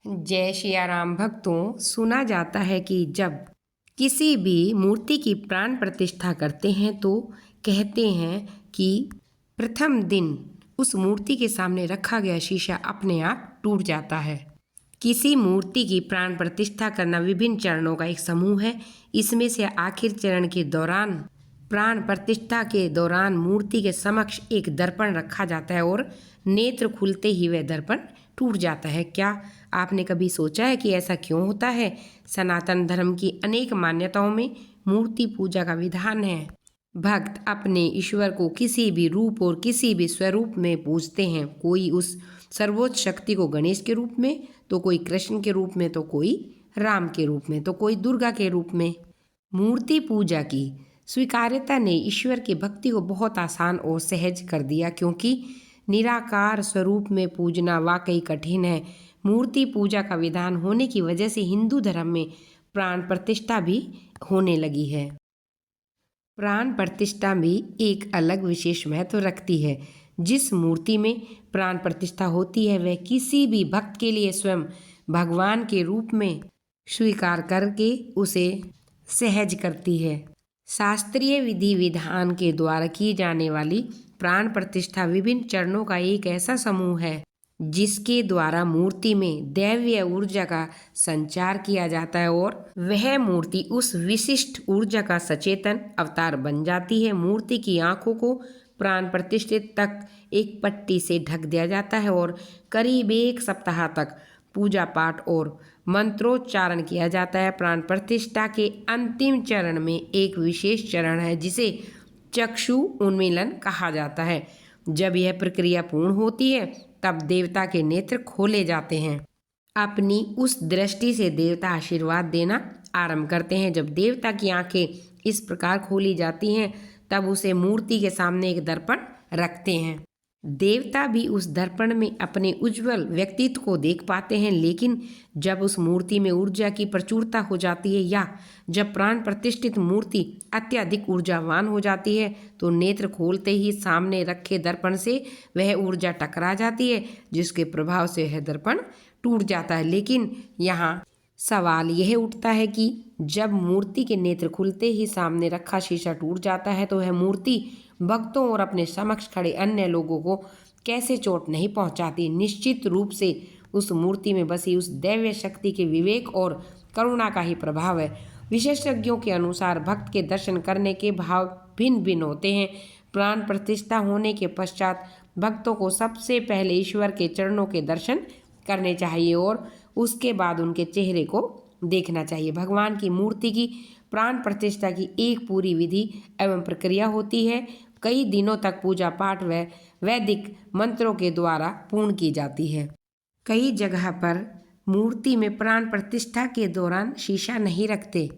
जय सिया राम भक्तों, सुना जाता है कि जब किसी भी मूर्ति की प्राण प्रतिष्ठा करते हैं तो कहते हैं कि प्रथम दिन उस मूर्ति के सामने रखा गया शीशा अपने आप टूट जाता है। किसी मूर्ति की प्राण प्रतिष्ठा करना विभिन्न चरणों का एक समूह है। इसमें से आखिर चरण के दौरान प्राण प्रतिष्ठा के दौरान मूर्ति के समक्ष एक दर्पण रखा जाता है और नेत्र खुलते ही वह दर्पण टूट जाता है। क्या आपने कभी सोचा है कि ऐसा क्यों होता है? सनातन धर्म की अनेक मान्यताओं में मूर्ति पूजा का विधान है। भक्त अपने ईश्वर को किसी भी रूप और किसी भी स्वरूप में पूजते हैं। कोई उस सर्वोच्च शक्ति को गणेश के रूप में, तो कोई कृष्ण के रूप में, तो कोई राम के रूप में, तो कोई दुर्गा के रूप में। मूर्ति पूजा की स्वीकार्यता ने ईश्वर की भक्ति को बहुत आसान और सहज कर दिया, क्योंकि निराकार स्वरूप में पूजना वाकई कठिन है। मूर्ति पूजा का विधान होने की वजह से हिंदू धर्म में प्राण प्रतिष्ठा भी होने लगी है। प्राण प्रतिष्ठा भी एक अलग विशेष महत्व रखती है। जिस मूर्ति में प्राण प्रतिष्ठा होती है वह किसी भी भक्त के लिए स्वयं भगवान के रूप में स्वीकार करके उसे सहज करती है। शास्त्रीय विधि विधान के द्वारा की जाने वाली प्राण प्रतिष्ठा विभिन्न चरणों का एक ऐसा समूह है जिसके द्वारा मूर्ति में दैवीय ऊर्जा का संचार किया जाता है और वह मूर्ति उस विशिष्ट ऊर्जा का सचेतन अवतार बन जाती है। मूर्ति की आंखों को प्राण प्रतिष्ठित तक एक पट्टी से ढक दिया जाता है और करीब 1 सप्ताह तक पूजा पाठ और मंत्रोच्चारण किया जाता है। प्राण प्रतिष्ठा के अंतिम चरण में एक विशेष चरण है जिसे चक्षु उन्मीलन कहा जाता है। जब यह प्रक्रिया पूर्ण होती है तब देवता के नेत्र खोले जाते हैं। अपनी उस दृष्टि से देवता आशीर्वाद देना आरंभ करते हैं। जब देवता की आंखें इस प्रकार खोली जाती हैं तब उसे मूर्ति के सामने एक दर्पण रखते हैं। देवता भी उस दर्पण में अपने उज्जवल व्यक्तित्व को देख पाते हैं, लेकिन जब उस मूर्ति में ऊर्जा की प्रचुरता हो जाती है या जब प्राण प्रतिष्ठित मूर्ति अत्यधिक ऊर्जावान हो जाती है तो नेत्र खोलते ही सामने रखे दर्पण से वह ऊर्जा टकरा जाती है, जिसके प्रभाव से यह दर्पण टूट जाता है। लेकिन यहाँ सवाल यह उठता है कि जब मूर्ति के नेत्र खुलते ही सामने रखा शीशा टूट जाता है तो वह मूर्ति भक्तों और अपने समक्ष खड़े अन्य लोगों को कैसे चोट नहीं पहुंचाती? निश्चित रूप से उस मूर्ति में बसी उस दैवीय शक्ति के विवेक और करुणा का ही प्रभाव है। विशेषज्ञों के अनुसार भक्त के दर्शन करने के भाव भिन्न भिन्न होते हैं। प्राण प्रतिष्ठा होने के पश्चात भक्तों को सबसे पहले ईश्वर के चरणों के दर्शन करने चाहिए और उसके बाद उनके चेहरे को देखना चाहिए। भगवान की मूर्ति की प्राण प्रतिष्ठा की एक पूरी विधि एवं प्रक्रिया होती है। कई दिनों तक पूजा पाठ व वैदिक मंत्रों के द्वारा पूर्ण की जाती है। कई जगह पर मूर्ति में प्राण प्रतिष्ठा के दौरान शीशा नहीं रखते।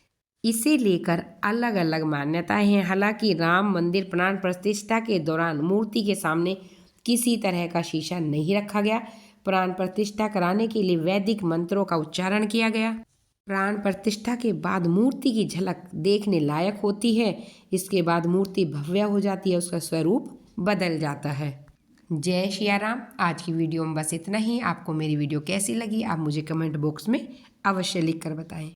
इसे लेकर अलग अलग मान्यताएं हैं। हालांकि राम मंदिर प्राण प्रतिष्ठा के दौरान मूर्ति के सामने किसी तरह का शीशा नहीं रखा गया। प्राण प्रतिष्ठा कराने के लिए वैदिक मंत्रों का उच्चारण किया गया। प्राण प्रतिष्ठा के बाद मूर्ति की झलक देखने लायक होती है। इसके बाद मूर्ति भव्य हो जाती है, उसका स्वरूप बदल जाता है। जय सिया राम। आज की वीडियो में बस इतना ही। आपको मेरी वीडियो कैसी लगी आप मुझे कमेंट बॉक्स में अवश्य लिख कर बताएं।